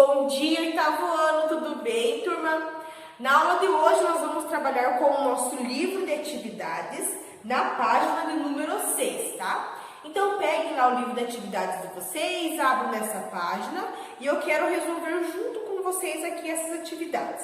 Bom dia, oitavo ano, tudo bem, turma? Na aula de hoje nós vamos trabalhar com o nosso livro de atividades na página de número 6, tá? Então peguem lá o livro de atividades de vocês, abram nessa página e eu quero resolver junto com vocês aqui essas atividades.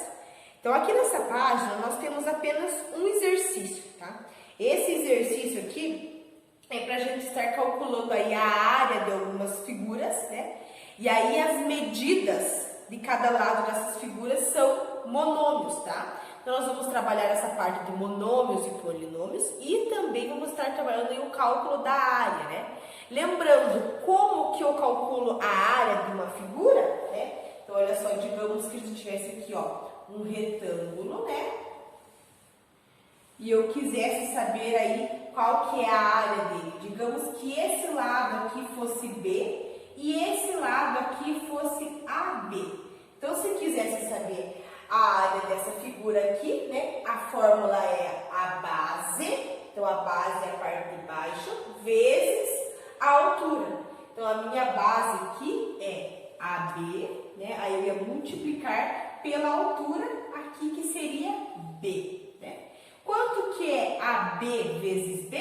Então aqui nessa página nós temos apenas um exercício, tá? Esse exercício aqui é para a gente estar calculando aí a área de algumas figuras, né? E aí as medidas de cada lado dessas figuras são monômios, tá? Então nós vamos trabalhar essa parte de monômios e polinômios e também vamos estar trabalhando aí o cálculo da área, né? Lembrando como que eu calculo a área de uma figura, né? Então olha só, digamos que a gente tivesse aqui, ó, um retângulo, né? E eu quisesse saber aí qual que é a área dele. Digamos que esse lado aqui fosse B e esse lado aqui fosse AB. Então, se quisesse saber a área dessa figura aqui, né? A fórmula é a base. Então, a base é a parte de baixo vezes a altura. Então, a minha base aqui é AB, né? Aí eu ia multiplicar pela altura aqui, que seria B, né? Quanto que é AB vezes B?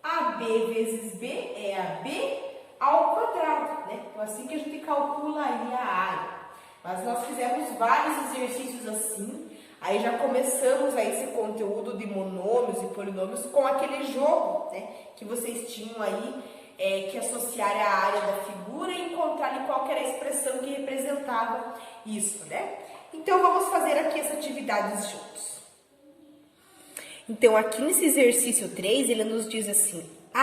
AB vezes B é AB ao quadrado, né? Então, assim que a gente calcula aí a área. Mas nós fizemos vários exercícios assim, aí já começamos aí esse conteúdo de monômios e polinômios com aquele jogo, né? Que vocês tinham aí, que associar a área da figura e encontrar ali qual era a expressão que representava isso, né? Então, vamos fazer aqui essa atividade juntos. Então, aqui nesse exercício 3, ele nos diz assim: a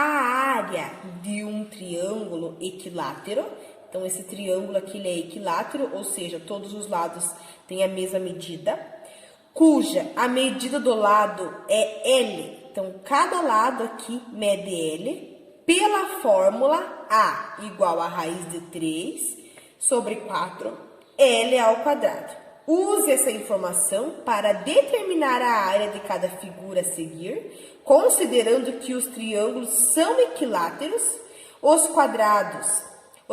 área de um triângulo equilátero, então esse triângulo aqui ele é equilátero, ou seja, todos os lados têm a mesma medida, cuja a medida do lado é L, então cada lado aqui mede L, pela fórmula A igual a raiz de 3 sobre 4, L ao quadrado. Use essa informação para determinar a área de cada figura a seguir, considerando que os triângulos são equiláteros, os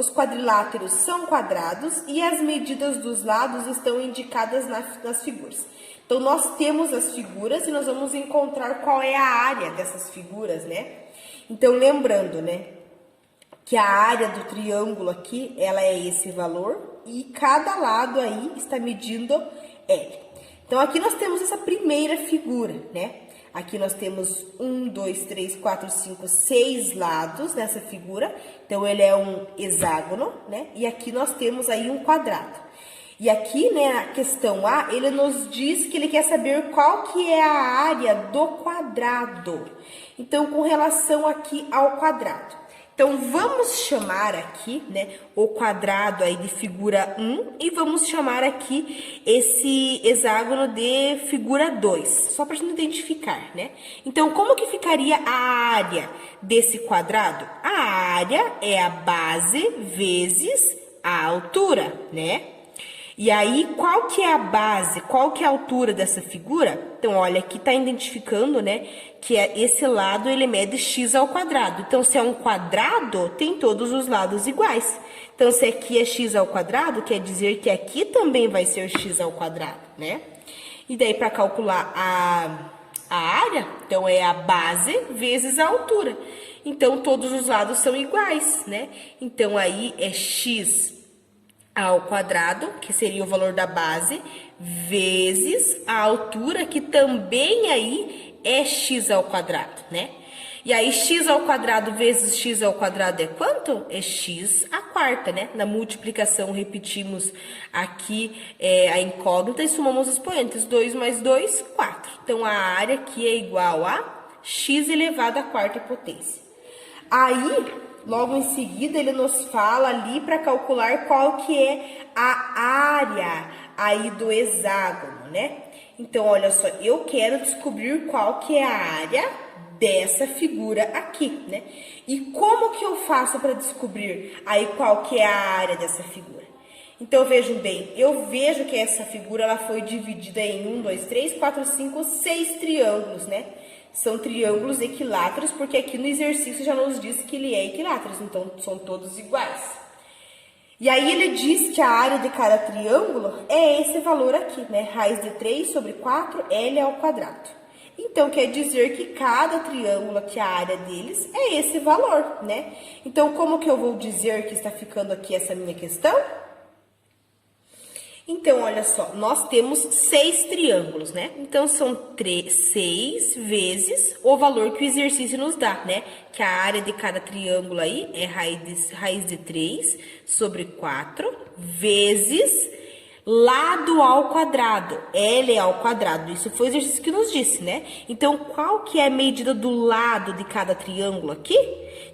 quadriláteros são quadrados e as medidas dos lados estão indicadas nas figuras. Então, nós temos as figuras e nós vamos encontrar qual é a área dessas figuras, né? Então, lembrando, né, que a área do triângulo aqui, ela é esse valor e cada lado aí está medindo L. Então, aqui nós temos essa primeira figura, né? Aqui nós temos 1, 2, 3, 4, 5, 6 lados nessa figura. Então, ele é um hexágono, né? E aqui nós temos aí um quadrado. E aqui, né, a questão A, ele nos diz que ele quer saber qual que é a área do quadrado. Então, com relação aqui ao quadrado. Então, vamos chamar aqui, né, o quadrado aí de figura 1 e vamos chamar aqui esse hexágono de figura 2, só para a gente identificar, né? Então, como que ficaria a área desse quadrado? A área é a base vezes a altura, né? E aí, qual que é a base, qual que é a altura dessa figura? Então, olha, aqui está identificando, né, que esse lado, ele mede x ao quadrado. Então, se é um quadrado, tem todos os lados iguais. Então, se aqui é x ao quadrado, quer dizer que aqui também vai ser x ao quadrado, né? E daí, para calcular a área, então, é a base vezes a altura. Então, todos os lados são iguais, né? Então, aí é x ao quadrado, que seria o valor da base, vezes a altura, que também aí é x ao quadrado, né? E aí, x ao quadrado vezes x ao quadrado é quanto? É x à quarta, né? Na multiplicação, repetimos aqui a incógnita e somamos os expoentes. 2 mais 2, 4. Então, a área aqui é igual a x elevado à quarta potência. Aí, logo em seguida, ele nos fala ali para calcular qual que é a área aí do hexágono, né? Então, olha só, eu quero descobrir qual que é a área dessa figura aqui, né? E como que eu faço para descobrir aí qual que é a área dessa figura? Então, vejam bem, eu vejo que essa figura ela foi dividida em 1, 2, 3, 4, 5, 6 triângulos, né? São triângulos equiláteros, porque aqui no exercício já nos diz que ele é equilátero, então são todos iguais. E aí ele diz que a área de cada triângulo é esse valor aqui, né? Raiz de 3 sobre 4L ao quadrado. Então, quer dizer que cada triângulo aqui, a área deles, é esse valor, né? Então, como que eu vou dizer que está ficando aqui essa minha questão? Então, olha só, nós temos 6 triângulos, né? Então, são 6 vezes o valor que o exercício nos dá, né? Que a área de cada triângulo aí é raiz de 3 sobre 4 vezes lado ao quadrado, L ao quadrado. Isso foi o exercício que nos disse, né? Então, qual que é a medida do lado de cada triângulo aqui?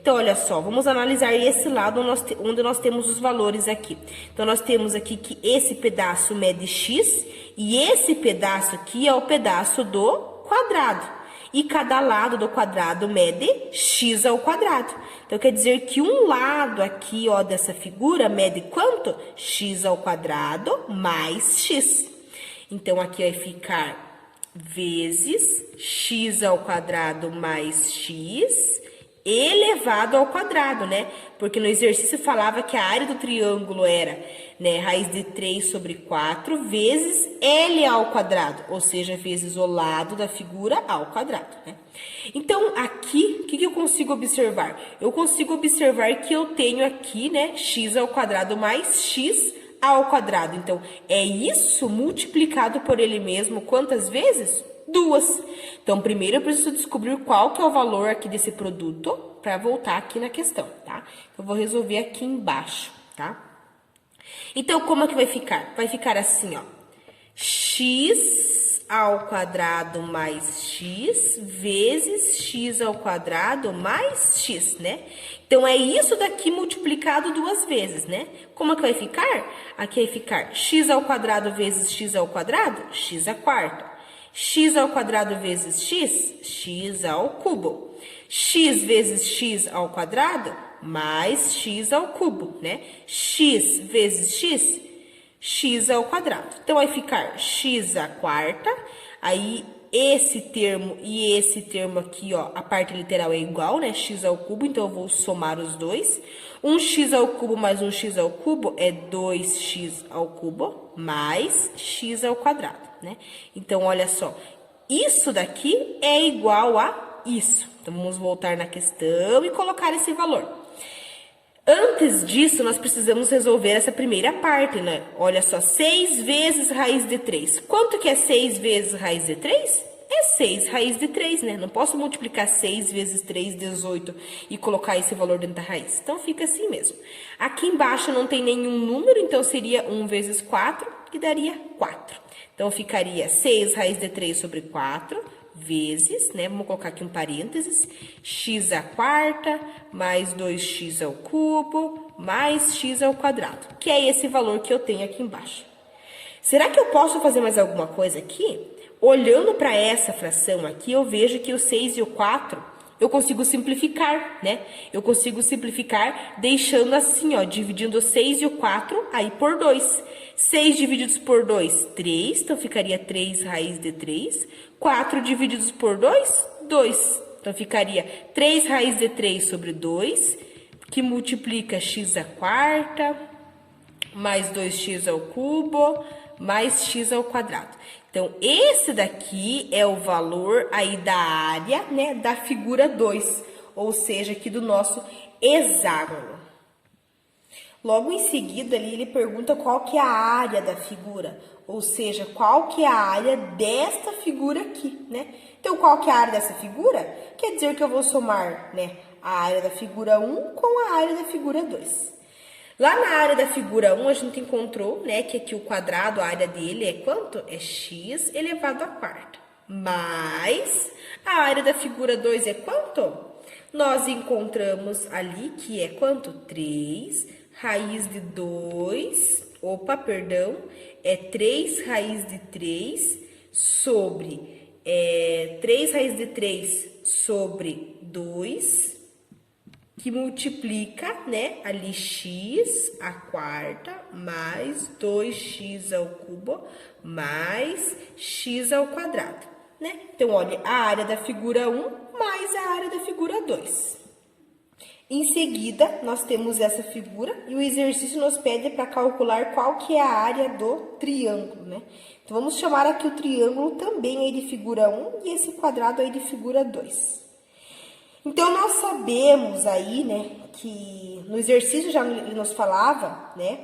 Então, olha só, vamos analisar esse lado onde nós temos os valores aqui. Então, nós temos aqui que esse pedaço mede x e esse pedaço aqui é o pedaço do quadrado. E cada lado do quadrado mede x ao quadrado. Então, quer dizer que um lado aqui, ó, dessa figura mede quanto? X ao quadrado mais x. Então, aqui vai ficar vezes x ao quadrado mais x elevado ao quadrado, né? Porque no exercício falava que a área do triângulo era, né, raiz de 3 sobre 4 vezes L ao quadrado, ou seja, vezes o lado da figura ao quadrado, né? Então, aqui, o que eu consigo observar? Eu consigo observar que eu tenho aqui, né, x ao quadrado mais x ao quadrado. Então, é isso multiplicado por ele mesmo quantas vezes? 2. Então, primeiro eu preciso descobrir qual que é o valor aqui desse produto para voltar aqui na questão, tá? Eu vou resolver aqui embaixo, tá? Então, como é que vai ficar? Vai ficar assim, ó. X ao quadrado mais x vezes x ao quadrado mais x, né? Então, é isso daqui multiplicado 2 vezes, né? Como é que vai ficar? Aqui vai ficar x ao quadrado vezes x ao quadrado, x à quarta. X ao quadrado vezes x, x ao cubo. X vezes x ao quadrado, mais x ao cubo, né? X vezes x, x ao quadrado. Então, vai ficar x à quarta, aí esse termo e esse termo aqui, ó, a parte literal é igual, né? X ao cubo, então eu vou somar os dois. 1x ao cubo mais 1x ao cubo é 2x ao cubo mais x ao quadrado, né? Então, olha só, isso daqui é igual a isso. Então, vamos voltar na questão e colocar esse valor. Antes disso, nós precisamos resolver essa primeira parte, né? Olha só, 6 vezes raiz de 3. Quanto que é 6 vezes raiz de 3? É 6 raiz de 3, né? Não posso multiplicar 6 vezes 3, 18, e colocar esse valor dentro da raiz. Então, fica assim mesmo. Aqui embaixo não tem nenhum número, então seria 1 vezes 4, que daria 4. Então, ficaria 6 raiz de 3 sobre 4, vezes, né? Vamos colocar aqui um parênteses, x à quarta, mais 2x ao cubo, mais x ao quadrado, que é esse valor que eu tenho aqui embaixo. Será que eu posso fazer mais alguma coisa aqui? Olhando para essa fração aqui, eu vejo que o 6 e o 4, eu consigo simplificar, né? Eu consigo simplificar deixando assim, ó, dividindo o 6 e o 4 aí por 2. 6 divididos por 2, 3, então ficaria 3 raiz de 3. 4 divididos por 2, 2. Então, ficaria 3 raiz de 3 sobre 2, que multiplica x à quarta, mais 2x ao cubo, mais x ao quadrado. Então, esse daqui é o valor aí da área, né, da figura 2, ou seja, aqui do nosso hexágono. Logo em seguida, ali, ele pergunta qual que é a área da figura, ou seja, qual que é a área desta figura aqui, né? Então, qual que é a área dessa figura? Quer dizer que eu vou somar, né, a área da figura 1 com a área da figura 2. Lá na área da figura 1, a gente encontrou, né, que aqui o quadrado, a área dele é quanto? É x elevado à quarta. Mais a área da figura 2 é quanto? Nós encontramos ali que é quanto? 3 raiz de 2, é 3 raiz de 3 sobre, 3 raiz de 3 sobre 2, que multiplica, né, ali x à quarta mais 2x ao cubo mais x ao quadrado, né? Então, olha, a área da figura 1 mais a área da figura 2. Em seguida, nós temos essa figura e o exercício nos pede para calcular qual que é a área do triângulo, né? Então, vamos chamar aqui o triângulo também aí de figura 1 e esse quadrado aí de figura 2. Então, nós sabemos aí, né, que no exercício já ele nos falava, né,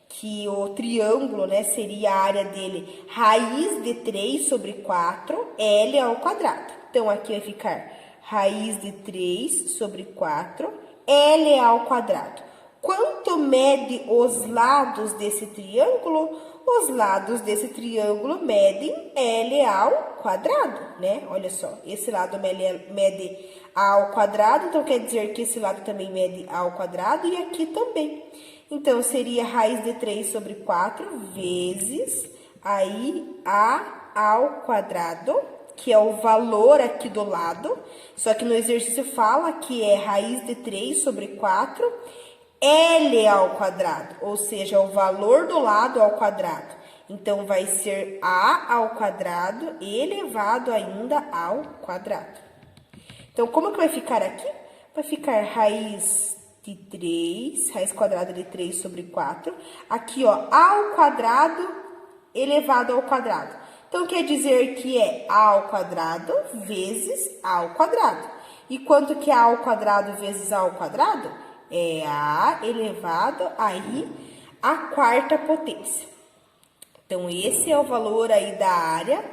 que o triângulo, né, seria a área dele raiz de 3 sobre 4, L ao quadrado. Então, aqui vai ficar raiz de 3 sobre 4, L ao quadrado. Quanto mede os lados desse triângulo? Os lados desse triângulo medem L ao quadrado, né? Olha só, esse lado mede A ao quadrado, então quer dizer que esse lado também mede A ao quadrado e aqui também. Então, seria raiz de 3 sobre 4 vezes aí A ao quadrado, que é o valor aqui do lado. Só que no exercício fala que é raiz de 3 sobre 4, L ao quadrado, ou seja, o valor do lado ao quadrado. Então, vai ser A ao quadrado elevado ainda ao quadrado. Então, como que vai ficar aqui? Vai ficar raiz de 3, raiz quadrada de 3 sobre 4. Aqui, ó, A ao quadrado elevado ao quadrado. Então, quer dizer que é A ao quadrado vezes A ao quadrado. E quanto que é A ao quadrado vezes A ao quadrado? É A elevado aí à quarta potência. Então, esse é o valor aí da área,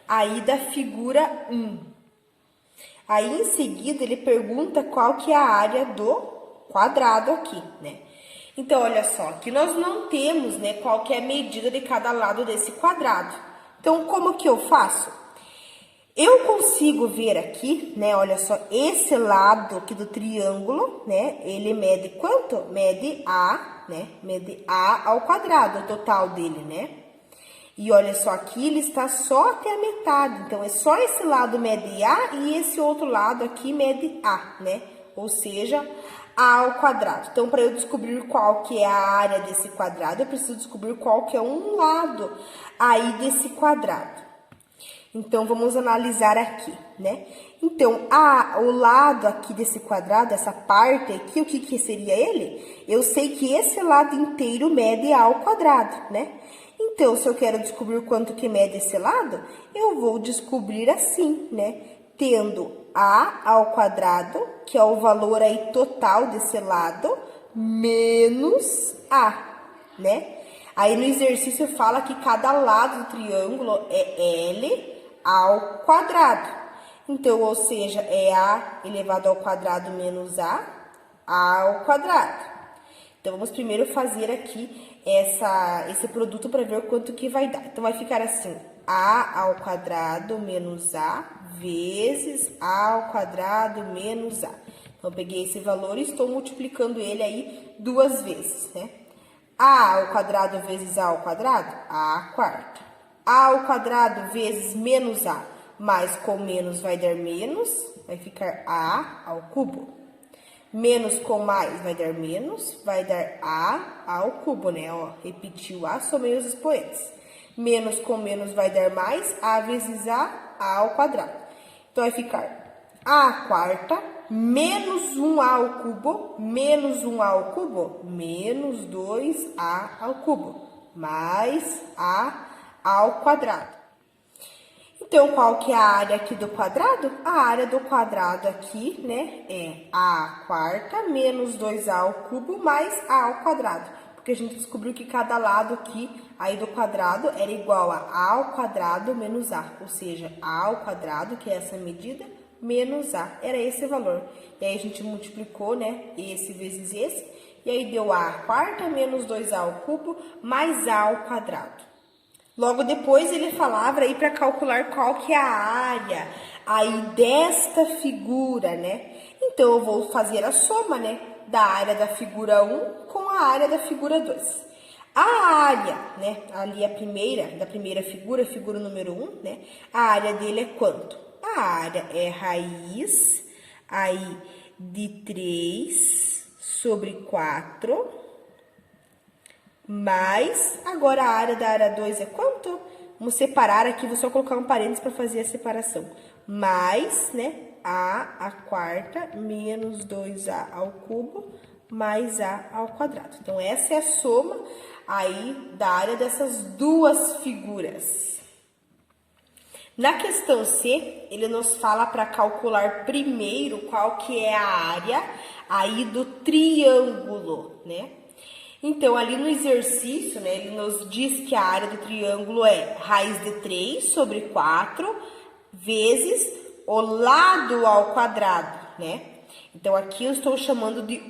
aí da figura 1. Aí, em seguida, ele pergunta qual que é a área do quadrado aqui, né? Então, olha só, aqui nós não temos, né, qual que é a medida de cada lado desse quadrado. Então, como que eu faço? Eu consigo ver aqui, né, olha só, esse lado aqui do triângulo, né, ele mede quanto? Mede A, né, mede A ao quadrado, o total dele, né? E olha só, aqui ele está só até a metade, então é só esse lado mede A e esse outro lado aqui mede A, né? Ou seja, A ao quadrado. Então, para eu descobrir qual que é a área desse quadrado, eu preciso descobrir qual que é um lado aí desse quadrado. Então, vamos analisar aqui, né? Então, o lado aqui desse quadrado, essa parte aqui, o que que seria ele? Eu sei que esse lado inteiro mede A ao quadrado, né? Então, se eu quero descobrir quanto que mede esse lado, eu vou descobrir assim, né? Tendo A ao quadrado, que é o valor aí total desse lado, menos A, né? Aí no exercício fala que cada lado do triângulo é L ao quadrado. Então, ou seja, é A elevado ao quadrado menos A ao quadrado. Então, vamos primeiro fazer aqui esse produto para ver quanto que vai dar. Então, vai ficar assim, A ao quadrado menos A vezes A ao quadrado menos A. Então, eu peguei esse valor e estou multiplicando ele aí 2 vezes, né? A ao quadrado vezes A ao quadrado, A quarta. A ao quadrado vezes menos A, mais com menos vai dar menos, vai ficar A ao cubo. Menos com mais vai dar menos, vai dar A ao cubo, né? Ó, repetiu A, somei os expoentes. Menos com menos vai dar mais, A vezes A ao quadrado. Então, vai ficar A quarta, menos 1A ao cubo, menos 1A ao cubo, menos 2A ao cubo, mais A ao quadrado. Então, qual que é a área aqui do quadrado? A área do quadrado aqui, né, é A quarta menos 2A ao cubo mais A ao quadrado. Porque a gente descobriu que cada lado aqui, aí do quadrado, era igual a A ao quadrado menos A. Ou seja, A ao quadrado, que é essa medida, menos A. Era esse o valor. E aí, a gente multiplicou, né, esse vezes esse. E aí, deu A quarta menos 2A ao cubo mais A ao quadrado. Logo depois ele falava aí para calcular qual que é a área aí desta figura, né? Então, eu vou fazer a soma, né, da área da figura 1 com a área da figura 2. A área, né, ali da primeira figura, figura número 1, né? A área dele é quanto? A área é raiz aí de 3 sobre 4... mais, agora a área da área 2 é quanto? Vamos separar aqui, vou só colocar um parênteses para fazer a separação. Mais, né, A quarta menos 2A ao cubo mais A ao quadrado. Então, essa é a soma aí da área dessas duas figuras. Na questão C, ele nos fala para calcular primeiro qual que é a área aí do triângulo, né? Então, ali no exercício, né, ele nos diz que a área do triângulo é raiz de 3 sobre 4 vezes o lado ao quadrado, né? Então, aqui eu estou chamando de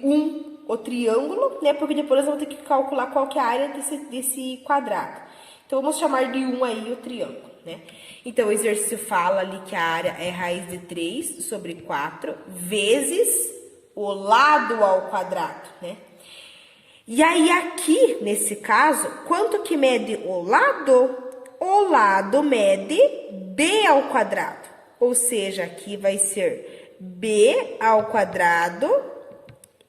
o triângulo, né? Porque depois nós vamos ter que calcular qual que é a área desse quadrado. Então, vamos chamar de aí o triângulo, né? Então, o exercício fala ali que a área é raiz de 3 sobre 4 vezes o lado ao quadrado, né? E aí, aqui, nesse caso, quanto que mede o lado? O lado mede b ao quadrado. Ou seja, aqui vai ser b ao quadrado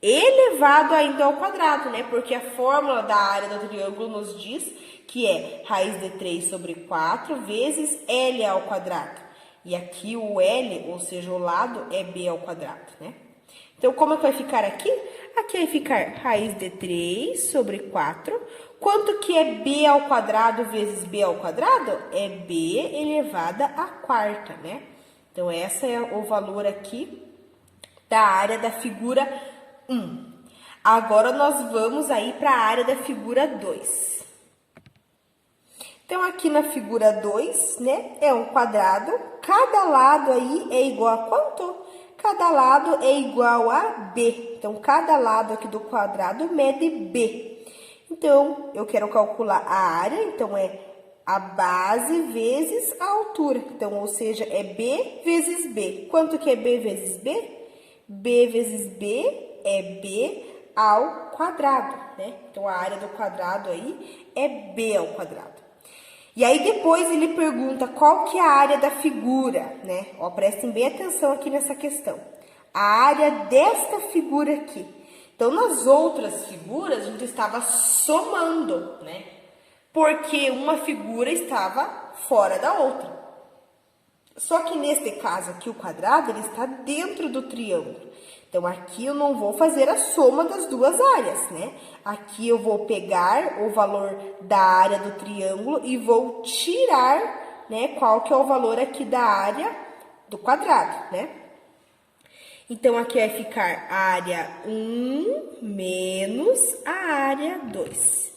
elevado ainda ao quadrado, né? Porque a fórmula da área do triângulo nos diz que é raiz de 3 sobre 4 vezes L ao quadrado. E aqui o L, ou seja, o lado, é b ao quadrado, né? Então, como é que vai ficar aqui? Aqui vai ficar raiz de 3 sobre 4. Quanto que é b ao quadrado vezes b ao quadrado? É b elevada à quarta, né? Então, esse é o valor aqui da área da figura 1. Agora, nós vamos aí para a área da figura 2. Então, aqui na figura 2, né, é um quadrado. Cada lado aí é igual a quanto? Cada lado é igual a b. Então, cada lado aqui do quadrado mede b. Então, eu quero calcular a área. Então, é a base vezes a altura. Então, ou seja, é b vezes b. Quanto que é b vezes b? B vezes b é b ao quadrado, né? Então, a área do quadrado aí é b ao quadrado. E aí, depois ele pergunta qual que é a área da figura, né? Ó, prestem bem atenção aqui nessa questão. A área desta figura aqui. Então, nas outras figuras, a gente estava somando, né? Porque uma figura estava fora da outra. Só que neste caso aqui, o quadrado, ele está dentro do triângulo. Então, aqui eu não vou fazer a soma das duas áreas, né? Aqui eu vou pegar o valor da área do triângulo e vou tirar, né, qual que é o valor aqui da área do quadrado, né? Então, aqui vai ficar a área 1 menos a área 2.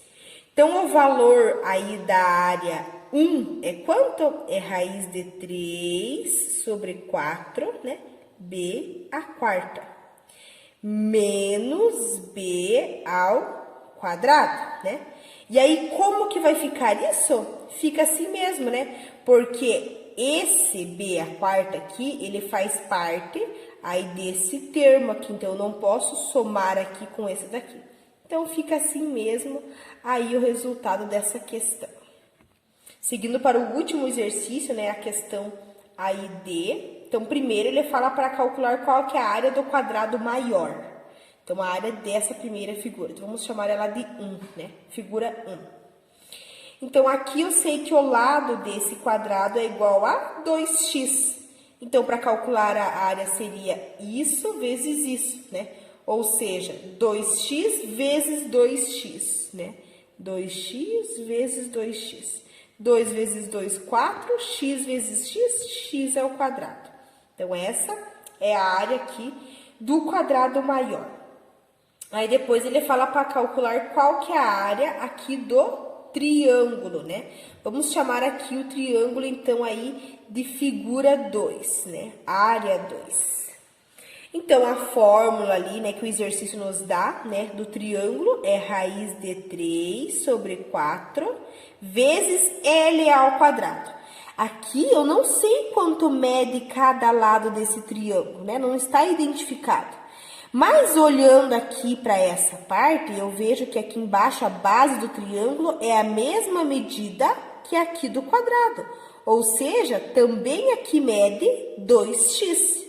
Então, o valor aí da área 1 é quanto? É raiz de 3 sobre 4, né? B à quarta. Menos b ao quadrado, né? E aí, como que vai ficar isso? Fica assim mesmo, né? Porque esse b à quarta aqui, ele faz parte aí desse termo aqui. Então, eu não posso somar aqui com esse daqui. Então, fica assim mesmo aí o resultado dessa questão. Seguindo para o último exercício, né? A questão aí D. Então, primeiro ele fala para calcular qual que é a área do quadrado maior. Então, a área dessa primeira figura. Então, vamos chamar ela de 1, né? Figura 1. Então, aqui eu sei que o lado desse quadrado é igual a 2x. Então, para calcular a área seria isso vezes isso, né? Ou seja, 2x vezes 2x, né? 2x vezes 2x. 2 vezes 2, 4. X vezes x, x é o quadrado. Então, essa é a área aqui do quadrado maior. Aí, depois, ele fala para calcular qual que é a área aqui do triângulo, né? Vamos chamar aqui o triângulo, então, aí de figura 2, né? Área 2. Então, a fórmula ali, né, que o exercício nos dá, né, do triângulo é raiz de 3 sobre 4 vezes L ao quadrado. Aqui eu não sei quanto mede cada lado desse triângulo, né? Não está identificado. Mas olhando aqui para essa parte, eu vejo que aqui embaixo a base do triângulo é a mesma medida que aqui do quadrado. Ou seja, também aqui mede 2x.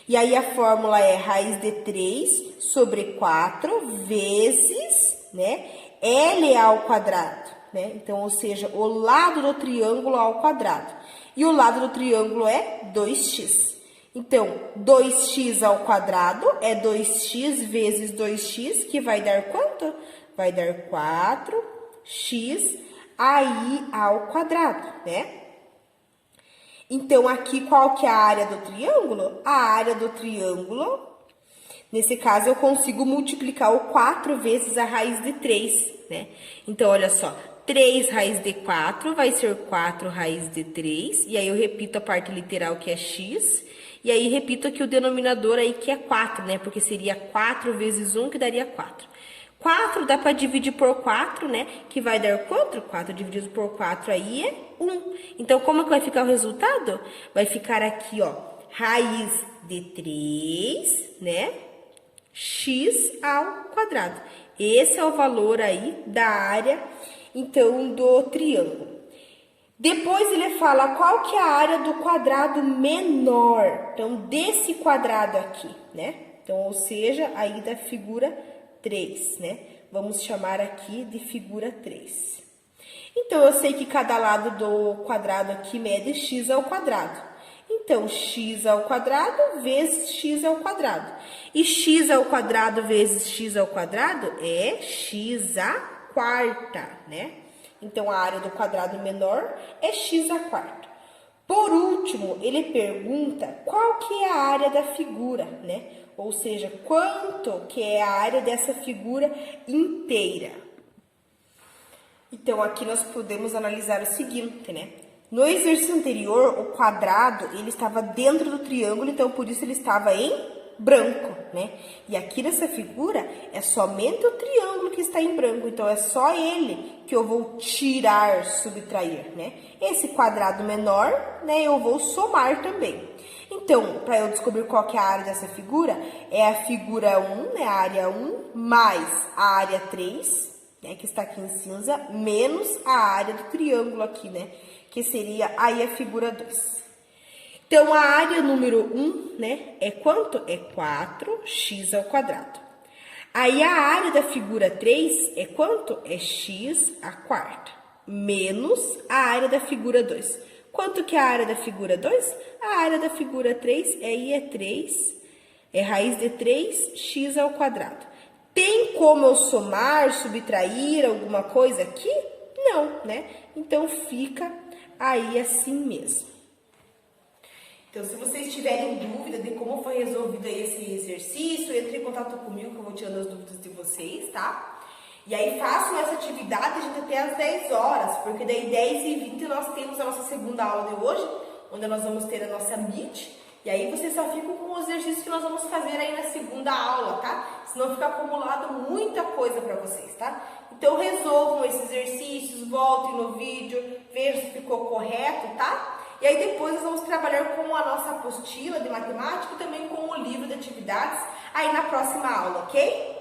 E aí a fórmula é raiz de 3 sobre 4 vezes, né, L ao quadrado. Né? Então, ou seja, o lado do triângulo ao quadrado. E o lado do triângulo é 2x. Então, 2x ao quadrado é 2x vezes 2x, que vai dar quanto? Vai dar 4x aí ao quadrado, né? Então, aqui, qual que é a área do triângulo? A área do triângulo, nesse caso, eu consigo multiplicar o 4 vezes a raiz de 3, né? Então, olha só, 3 raiz de 4 vai ser 4 raiz de 3, e aí eu repito a parte literal, que é x, e aí repito aqui o denominador aí, que é 4, né? Porque seria 4 vezes 1, que daria 4. 4 dá para dividir por 4, né? Que vai dar quanto? 4 dividido por 4 aí é 1. Então, como é que vai ficar o resultado? Vai ficar aqui, ó, raiz de 3, né? X ao quadrado. Esse é o valor aí da área, então, do triângulo. Depois ele fala qual que é a área do quadrado menor. Então, desse quadrado aqui, né? Então, ou seja, aí da figura 3, né? Vamos chamar aqui de figura 3. Então, eu sei que cada lado do quadrado aqui mede x ao quadrado. Então, x ao quadrado vezes x ao quadrado. E x ao quadrado vezes x ao quadrado é x à quarta, né? Então, a área do quadrado menor é x à quarta. Por último, ele pergunta qual que é a área da figura, né? Ou seja, quanto que é a área dessa figura inteira. Então, aqui nós podemos analisar o seguinte, né? No exercício anterior, o quadrado, ele estava dentro do triângulo, então por isso ele estava em branco, né? E aqui nessa figura, é somente o triângulo que está em branco, então é só ele que eu vou tirar, subtrair, né? Esse quadrado menor, né, eu vou somar também. Então, para eu descobrir qual que é a área dessa figura, é a figura 1, né, a área 1, mais a área 3, né, que está aqui em cinza, menos a área do triângulo aqui, né, que seria aí a figura 2. Então, a área número 1, né, é quanto? É 4x ao quadrado. Aí, a área da figura 3 é quanto? É x à quarta, menos a área da figura 2. Quanto que é a área da figura 2? A área da figura 3 aí é 3, é raiz de 3x ao quadrado. Tem como eu somar, subtrair alguma coisa aqui? Não, né? Então, fica aí assim mesmo. Então, se vocês tiverem dúvida de como foi resolvido esse exercício, entre em contato comigo que eu vou tirando as dúvidas de vocês, tá? E aí, façam essa atividade, gente, até às 10 horas, porque daí 10h20 nós temos a nossa segunda aula de hoje, onde nós vamos ter a nossa Meet. E aí, vocês só ficam com os exercícios que nós vamos fazer aí na segunda aula, tá? Senão fica acumulado muita coisa para vocês, tá? Então, resolvam esses exercícios, voltem no vídeo, vejam se ficou correto, tá? E aí, depois nós vamos trabalhar com a nossa apostila de matemática e também com o livro de atividades aí na próxima aula, ok?